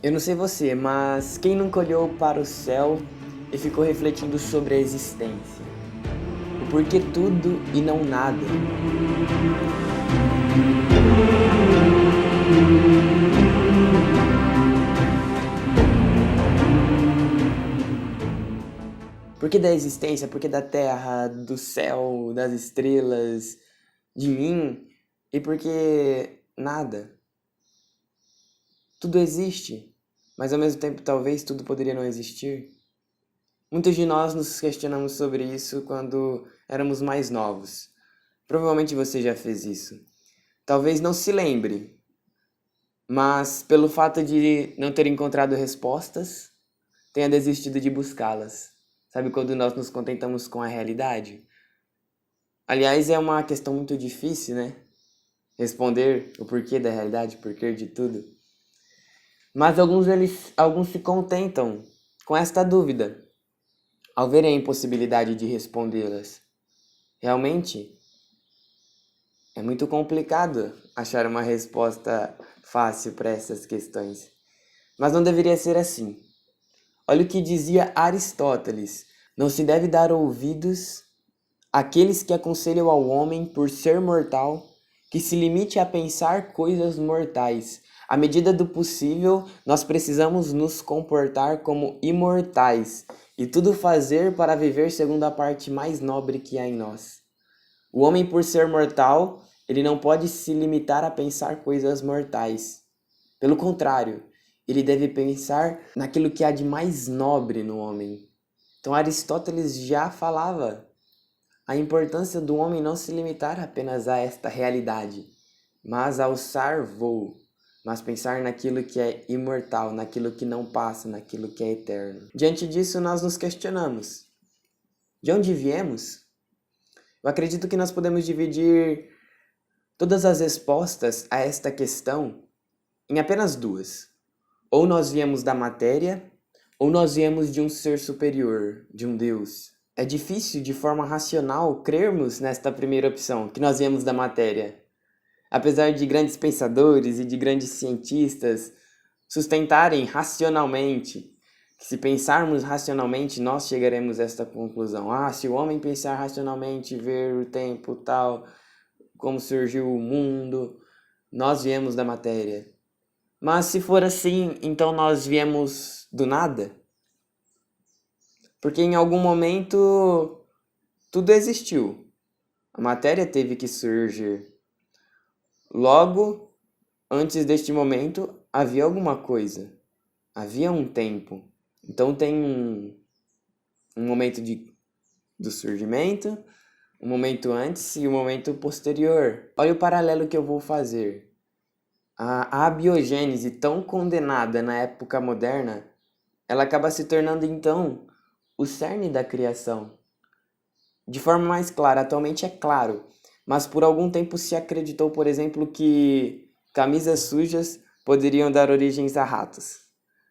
Eu não sei você, mas quem nunca olhou para o céu e ficou refletindo sobre a existência? O porquê tudo e não nada? Por que da existência? Por que da terra, do céu, das estrelas, de mim? E por que nada? Tudo existe, mas ao mesmo tempo talvez tudo poderia não existir. Muitos de nós nos questionamos sobre isso quando éramos mais novos. Provavelmente você já fez isso. Talvez não se lembre, mas pelo fato de não ter encontrado respostas, tenha desistido de buscá-las. Sabe quando nós nos contentamos com a realidade? Aliás, é uma questão muito difícil, né? Responder o porquê da realidade, o porquê de tudo. Mas alguns se contentam com esta dúvida, ao verem a impossibilidade de respondê-las. Realmente, é muito complicado achar uma resposta fácil para essas questões. Mas não deveria ser assim. Olha o que dizia Aristóteles: não se deve dar ouvidos àqueles que aconselham ao homem, por ser mortal, que se limite a pensar coisas mortais. À medida do possível, nós precisamos nos comportar como imortais e tudo fazer para viver segundo a parte mais nobre que há em nós. O homem, por ser mortal, ele não pode se limitar a pensar coisas mortais. Pelo contrário, ele deve pensar naquilo que há de mais nobre no homem. Então Aristóteles já falava a importância do homem não se limitar apenas a esta realidade, mas a alçar voo, mas pensar naquilo que é imortal, naquilo que não passa, naquilo que é eterno. Diante disso, nós nos questionamos: de onde viemos? Eu acredito que nós podemos dividir todas as respostas a esta questão em apenas duas. Ou nós viemos da matéria, ou nós viemos de um ser superior, de um Deus. É difícil, de forma racional, crermos nesta primeira opção, que nós viemos da matéria. Apesar de grandes pensadores e de grandes cientistas sustentarem racionalmente, que se pensarmos racionalmente, nós chegaremos a esta conclusão. Se o homem pensar racionalmente, ver o tempo tal, como surgiu o mundo, nós viemos da matéria. Mas se for assim, então nós viemos do nada? Porque em algum momento tudo existiu. A matéria teve que surgir. Logo, antes deste momento, havia alguma coisa. Havia um tempo. Então tem um momento do surgimento, um momento antes e um momento posterior. Olha o paralelo que eu vou fazer. A abiogênese, tão condenada na época moderna, ela acaba se tornando então o cerne da criação. De forma mais clara, atualmente é claro, mas por algum tempo se acreditou, por exemplo, que camisas sujas poderiam dar origens a ratos.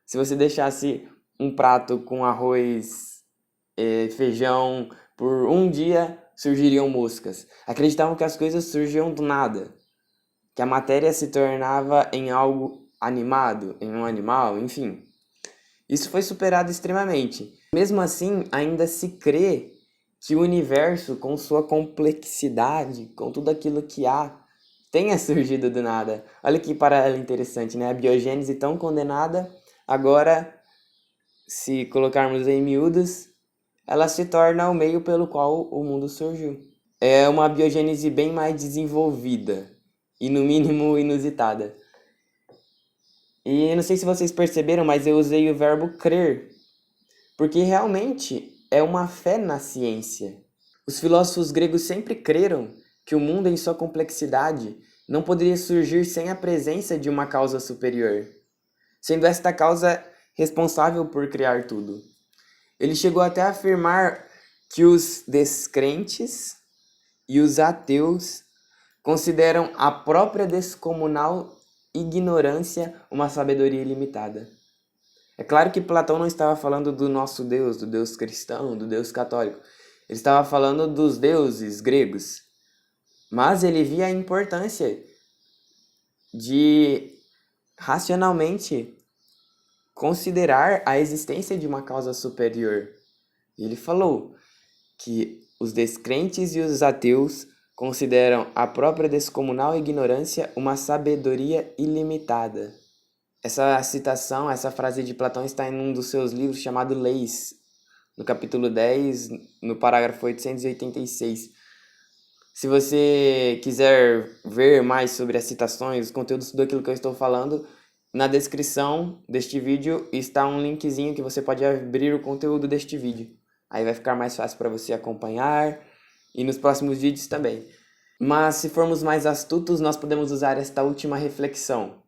Se você deixasse um prato com arroz, feijão, por um dia surgiriam moscas. Acreditavam que as coisas surgiam do nada, que a matéria se tornava em algo animado, em um animal, enfim. Isso foi superado extremamente. Mesmo assim, ainda se crê que o universo, com sua complexidade, com tudo aquilo que há, tenha surgido do nada. Olha que paralelo interessante, né? A biogênese tão condenada, agora, se colocarmos em miúdos, ela se torna o meio pelo qual o mundo surgiu. É uma biogênese bem mais desenvolvida e, no mínimo, inusitada. E não sei se vocês perceberam, mas eu usei o verbo crer, porque realmente é uma fé na ciência. Os filósofos gregos sempre creram que o mundo, em sua complexidade, não poderia surgir sem a presença de uma causa superior, sendo esta causa responsável por criar tudo. Ele chegou até a afirmar que os descrentes e os ateus consideram a própria descomunal ignorância uma sabedoria ilimitada. É claro que Platão não estava falando do nosso Deus, do Deus cristão, do Deus católico. Ele estava falando dos deuses gregos. Mas ele via a importância de, racionalmente, considerar a existência de uma causa superior. Ele falou que os descrentes e os ateus consideram a própria descomunal ignorância uma sabedoria ilimitada. Essa citação, essa frase de Platão está em um dos seus livros chamado Leis, no capítulo 10, no parágrafo 886. Se você quiser ver mais sobre as citações, os conteúdos, tudo aquilo que eu estou falando, na descrição deste vídeo está um linkzinho que você pode abrir o conteúdo deste vídeo. Aí vai ficar mais fácil para você acompanhar e nos próximos vídeos também. Mas se formos mais astutos, nós podemos usar esta última reflexão.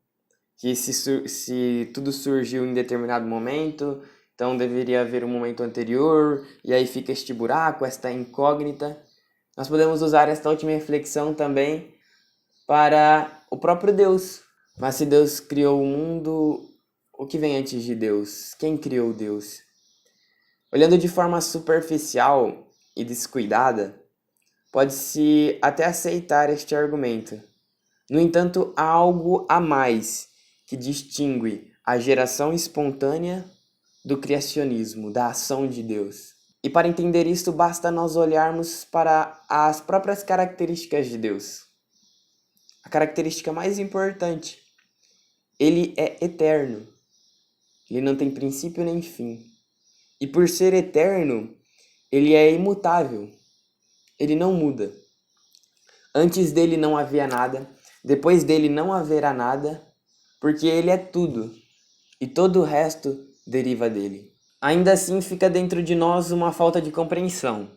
Que se tudo surgiu em determinado momento, então deveria haver um momento anterior, e aí fica este buraco, esta incógnita. Nós podemos usar esta última reflexão também para o próprio Deus. Mas se Deus criou o mundo, o que vem antes de Deus? Quem criou Deus? Olhando de forma superficial e descuidada, pode-se até aceitar este argumento. No entanto, há algo a mais que distingue a geração espontânea do criacionismo, da ação de Deus. E para entender isto, basta nós olharmos para as próprias características de Deus. A característica mais importante, ele é eterno. Ele não tem princípio nem fim. E por ser eterno, ele é imutável. Ele não muda. Antes dele não havia nada, depois dele não haverá nada, porque ele é tudo, e todo o resto deriva dele. Ainda assim fica dentro de nós uma falta de compreensão,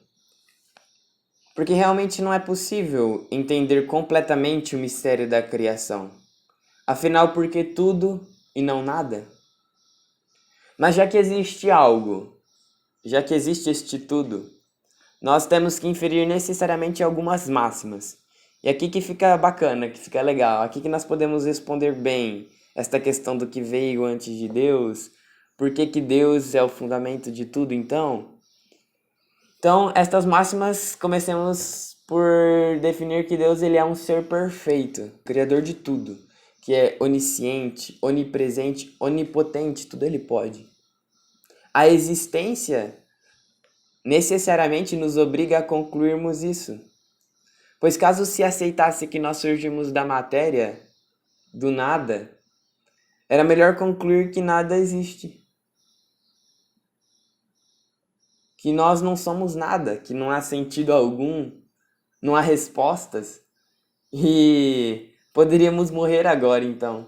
porque realmente não é possível entender completamente o mistério da criação. Afinal, por que tudo e não nada? Mas já que existe algo, já que existe este tudo, nós temos que inferir necessariamente algumas máximas. E aqui que fica bacana, que fica legal, aqui que nós podemos responder bem esta questão do que veio antes de Deus, por que que Deus é o fundamento de tudo então? Então, estas máximas, comecemos por definir que Deus ele é um ser perfeito, criador de tudo, que é onisciente, onipresente, onipotente, tudo ele pode. A existência necessariamente nos obriga a concluirmos isso. Pois caso se aceitasse que nós surgimos da matéria, do nada, era melhor concluir que nada existe. Que nós não somos nada, que não há sentido algum, não há respostas. E poderíamos morrer agora então.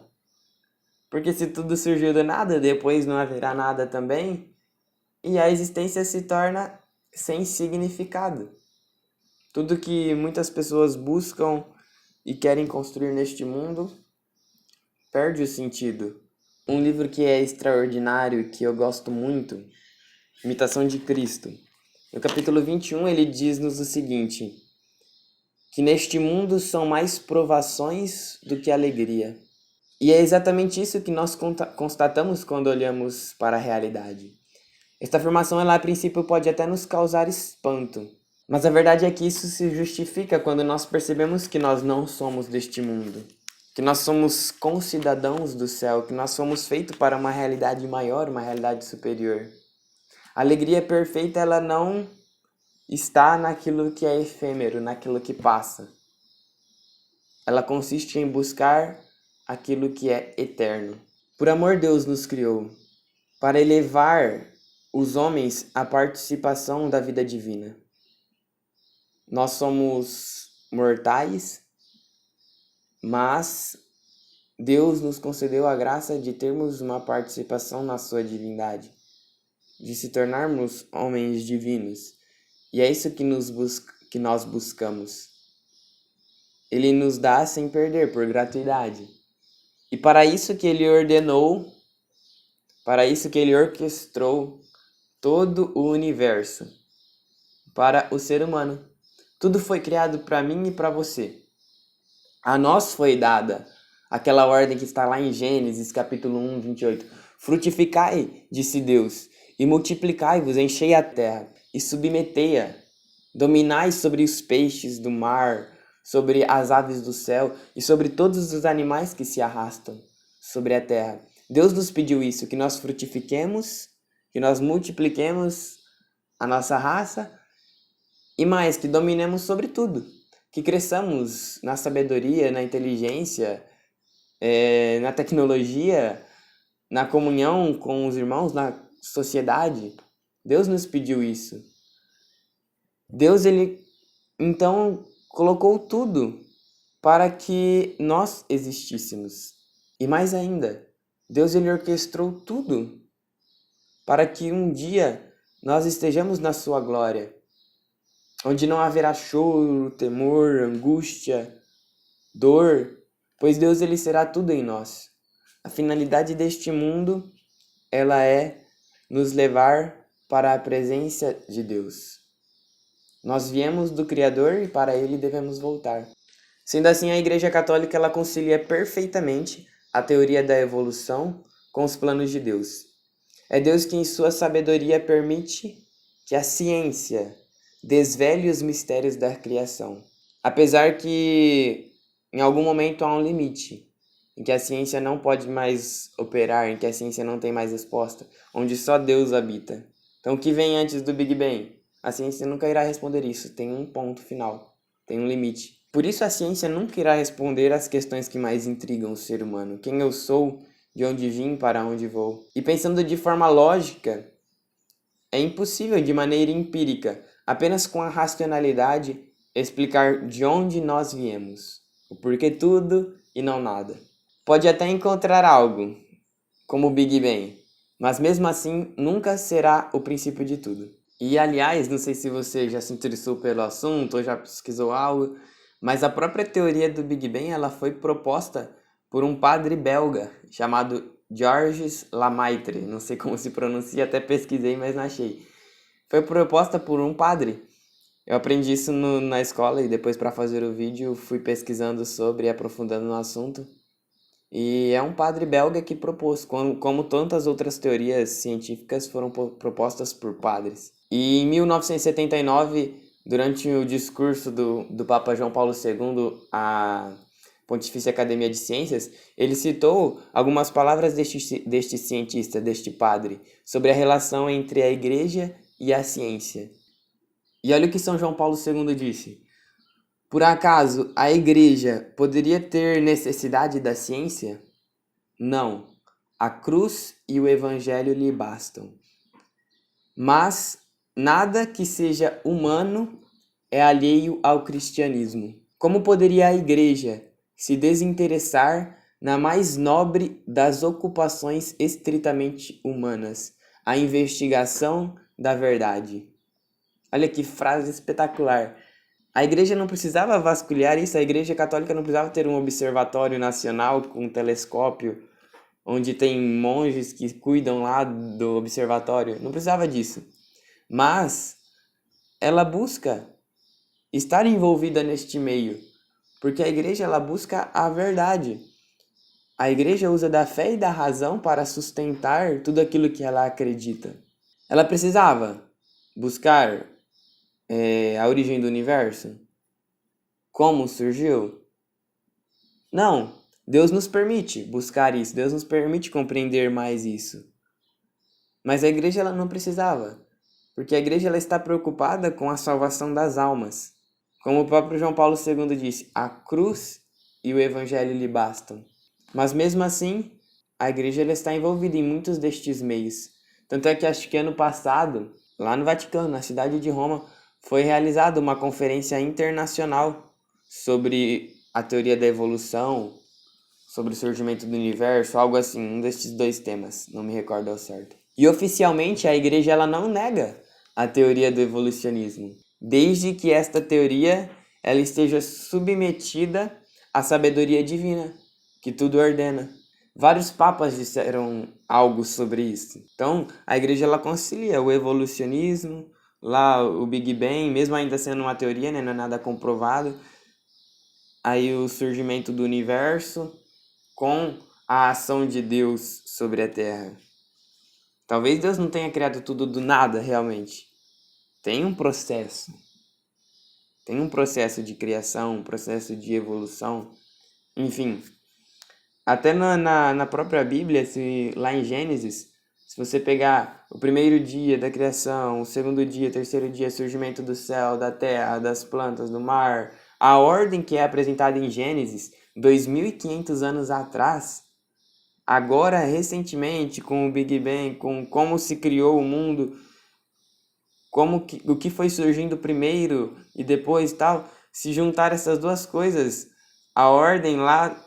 Porque se tudo surgiu do nada, depois não haverá nada também, e a existência se torna sem significado. Tudo que muitas pessoas buscam e querem construir neste mundo perde o sentido. Um livro que é extraordinário e que eu gosto muito, Imitação de Cristo. No capítulo 21 ele diz-nos o seguinte, que neste mundo são mais provações do que alegria. E é exatamente isso que nós constatamos quando olhamos para a realidade. Esta afirmação, ela a princípio pode até nos causar espanto. Mas a verdade é que isso se justifica quando nós percebemos que nós não somos deste mundo. Que nós somos concidadãos do céu, que nós somos feitos para uma realidade maior, uma realidade superior. A alegria perfeita, ela não está naquilo que é efêmero, naquilo que passa. Ela consiste em buscar aquilo que é eterno. Por amor, Deus nos criou para elevar os homens à participação da vida divina. Nós somos mortais, mas Deus nos concedeu a graça de termos uma participação na sua divindade, de se tornarmos homens divinos. E é isso que nós buscamos. Ele nos dá sem perder, por gratuidade. E para isso que ele ordenou, para isso que ele orquestrou todo o universo, para o ser humano. Tudo foi criado para mim e para você. A nós foi dada aquela ordem que está lá em Gênesis, capítulo 1, 28. Frutificai, disse Deus, e multiplicai-vos, enchei a terra, e submetei-a. Dominai sobre os peixes do mar, sobre as aves do céu, e sobre todos os animais que se arrastam sobre a terra. Deus nos pediu isso, que nós frutifiquemos, que nós multipliquemos a nossa raça e mais, que dominemos sobre tudo, que cresçamos na sabedoria, na inteligência, na tecnologia, na comunhão com os irmãos, na sociedade. Deus nos pediu isso. Deus, ele então colocou tudo para que nós existíssemos. E mais ainda, Deus, ele orquestrou tudo para que um dia nós estejamos na sua glória, onde não haverá choro, temor, angústia, dor, pois Deus, ele será tudo em nós. A finalidade deste mundo, ela é nos levar para a presença de Deus. Nós viemos do Criador e para Ele devemos voltar. Sendo assim, a Igreja Católica ela concilia perfeitamente a teoria da evolução com os planos de Deus. É Deus que, em sua sabedoria, permite que a ciência desvele os mistérios da criação. Apesar que, em algum momento, há um limite, em que a ciência não pode mais operar, em que a ciência não tem mais resposta, onde só Deus habita. Então, o que vem antes do Big Bang? A ciência nunca irá responder isso, tem um ponto final, tem um limite. Por isso, a ciência nunca irá responder às questões que mais intrigam o ser humano. Quem eu sou, de onde vim, para onde vou. E pensando de forma lógica, é impossível de maneira empírica, apenas com a racionalidade, explicar de onde nós viemos, o porquê tudo e não nada. Pode até encontrar algo, como o Big Bang, mas mesmo assim nunca será o princípio de tudo. E aliás, não sei se você já se interessou pelo assunto ou já pesquisou algo, mas a própria teoria do Big Bang ela foi proposta por um padre belga chamado Georges Lemaitre. Não sei como se pronuncia, até pesquisei, mas não achei. Foi proposta por um padre. Eu aprendi isso na escola e depois para fazer o vídeo fui pesquisando sobre e aprofundando no assunto. E é um padre belga que propôs, como tantas outras teorias científicas foram propostas por padres. E em 1979, durante o discurso do Papa João Paulo II à Pontifícia Academia de Ciências, ele citou algumas palavras deste cientista, deste padre, sobre a relação entre a igreja e a ciência. E olha o que São João Paulo II disse. Por acaso a igreja poderia ter necessidade da ciência? Não. A cruz e o evangelho lhe bastam. Mas nada que seja humano é alheio ao cristianismo. Como poderia a igreja se desinteressar na mais nobre das ocupações estritamente humanas, a investigação da verdade? Olha que frase espetacular. A igreja não precisava vasculhar isso, a igreja católica não precisava ter um observatório nacional com um telescópio, onde tem monges que cuidam lá do observatório. Não precisava disso. Mas ela busca estar envolvida neste meio, porque a igreja ela busca a verdade. A igreja usa da fé e da razão para sustentar tudo aquilo que ela acredita. Ela precisava buscar a origem do universo? Como surgiu? Não. Deus nos permite buscar isso. Deus nos permite compreender mais isso. Mas a igreja ela não precisava. Porque a igreja ela está preocupada com a salvação das almas. Como o próprio João Paulo II disse, a cruz e o evangelho lhe bastam. Mas mesmo assim, a igreja ela está envolvida em muitos destes meios. Tanto é que acho que ano passado, lá no Vaticano, na cidade de Roma, foi realizada uma conferência internacional sobre a teoria da evolução, sobre o surgimento do universo, algo assim, um destes dois temas, não me recordo ao certo. E oficialmente a igreja ela não nega a teoria do evolucionismo, desde que esta teoria ela esteja submetida à sabedoria divina, que tudo ordena. Vários papas disseram algo sobre isso. Então, a igreja ela concilia o evolucionismo, lá o Big Bang, mesmo ainda sendo uma teoria, né, não é nada comprovado, aí o surgimento do universo com a ação de Deus sobre a Terra. Talvez Deus não tenha criado tudo do nada, realmente. Tem um processo. Tem um processo de criação, um processo de evolução. Enfim, Até na própria Bíblia, lá em Gênesis, se você pegar o primeiro dia da criação, o segundo dia, o terceiro dia, surgimento do céu, da terra, das plantas, do mar, a ordem que é apresentada em Gênesis, 2.500 anos atrás, agora recentemente, com o Big Bang, com como se criou o mundo, o que foi surgindo primeiro e depois tal, se juntar essas duas coisas, a ordem lá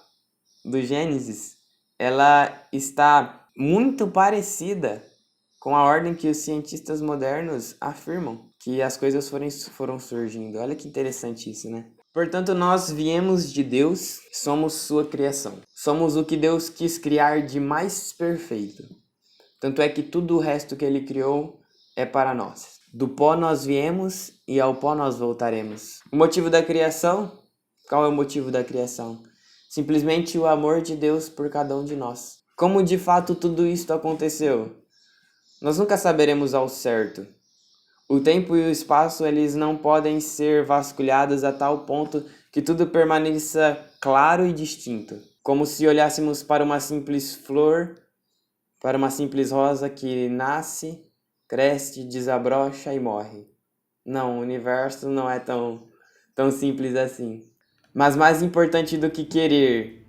do Gênesis, ela está muito parecida com a ordem que os cientistas modernos afirmam que as coisas foram surgindo. Olha que interessante isso, né? Portanto, nós viemos de Deus, somos sua criação. Somos o que Deus quis criar de mais perfeito. Tanto é que tudo o resto que ele criou é para nós. Do pó nós viemos e ao pó nós voltaremos. O motivo da criação? Qual é o motivo da criação? Simplesmente o amor de Deus por cada um de nós. Como de fato tudo isto aconteceu? Nós nunca saberemos ao certo. O tempo e o espaço, eles não podem ser vasculhados a tal ponto que tudo permaneça claro e distinto. Como se olhássemos para uma simples flor, para uma simples rosa que nasce, cresce, desabrocha e morre. Não, o universo não é tão simples assim. Mas mais importante do que querer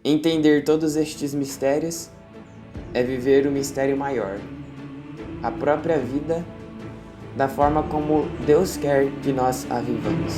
entender todos estes mistérios é viver o mistério maior, a própria vida, da forma como Deus quer que nós a vivamos.